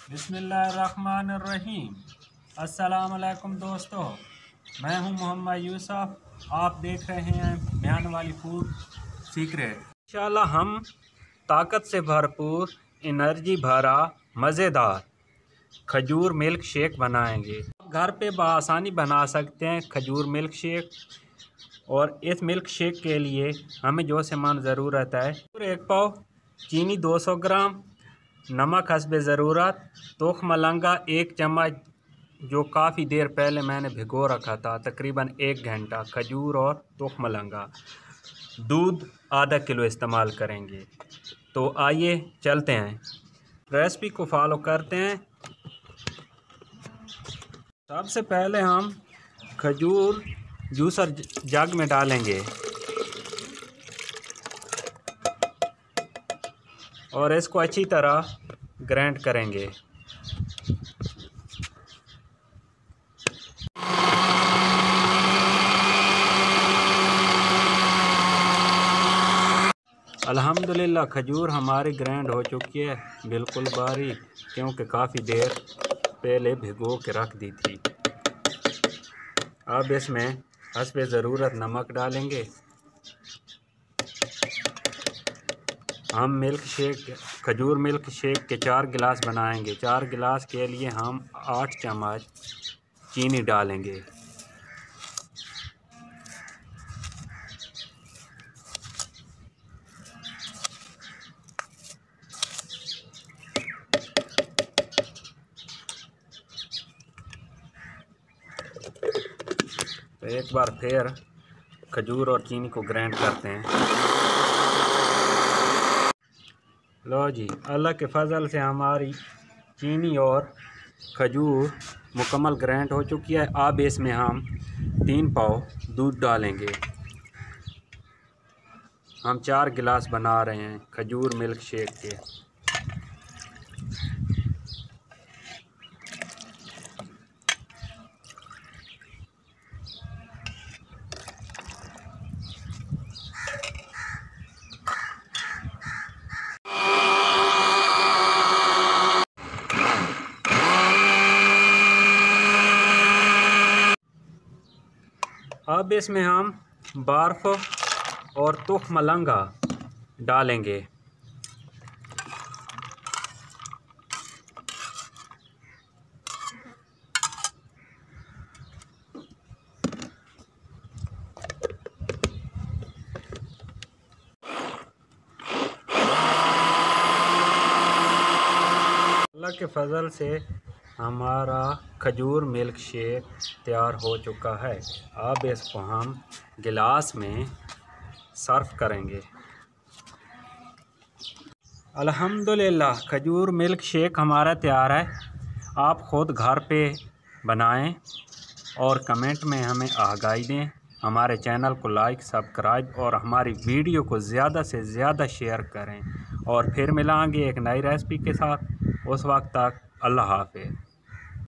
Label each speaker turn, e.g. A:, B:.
A: बिस्मिल्लाहिर्रहमानिर्रहीम। अस्सलामुअलैकुम दोस्तों, मैं हूं मोहम्मद यूसुफ। आप देख रहे हैं बयान वाली फूड सीक्रेट। इंशाल्लाह हम ताकत से भरपूर, एनर्जी भरा, मज़ेदार खजूर मिल्क शेक बनाएंगे। घर पे बआसानी बना सकते हैं खजूर मिल्क शेक। और इस मिल्क शेक के लिए हमें जो सामान ज़रूरत है, 1 पाव, चीनी 200 ग्राम, नमक हस्बे ज़रूरत, तोख मलंगा 1 चम्मच जो काफ़ी देर पहले मैंने भिगो रखा था, तकरीबन 1 घंटा, खजूर और तोख मलंगा, दूध आधा किलो इस्तेमाल करेंगे। तो आइए चलते हैं, रेसिपी को फॉलो करते हैं। सबसे पहले हम खजूर जूसर जग में डालेंगे और इसको अच्छी तरह ग्राइंड करेंगे। अल्हम्दुलिल्लाह खजूर हमारी ग्राइंड हो चुकी है, बिल्कुल बारीक, क्योंकि काफ़ी देर पहले भिगो के रख दी थी। अब इसमें हस्बे ज़रूरत नमक डालेंगे। हम मिल्क शेक, खजूर मिल्क शेक के 4 गिलास बनाएंगे। 4 गिलास के लिए हम 8 चम्मच चीनी डालेंगे। तो एक बार फिर खजूर और चीनी को ग्राइंड करते हैं। लो जी, अल्लाह के फजल से हमारी चीनी और खजूर मुकम्मल ग्राइंड हो चुकी है। अब इसमें हम 3 पाव दूध डालेंगे। हम 4 गिलास बना रहे हैं खजूर मिल्क शेक के। अब इसमें हम बर्फ़ और तुख मलंगा डालेंगे। अल्लाह के फजल से हमारा खजूर मिल्क शेक तैयार हो चुका है। अब इसको हम गिलास में सर्व करेंगे। अल्हम्दुलिल्लाह खजूर मिल्क शेक हमारा तैयार है। आप ख़ुद घर पे बनाएं और कमेंट में हमें आगाही दें। हमारे चैनल को लाइक, सब्सक्राइब और हमारी वीडियो को ज़्यादा से ज़्यादा शेयर करें। और फिर मिलाएंगे एक नई रेसिपी के साथ। उस वक्त तक अल्लाह हाफ़िज़।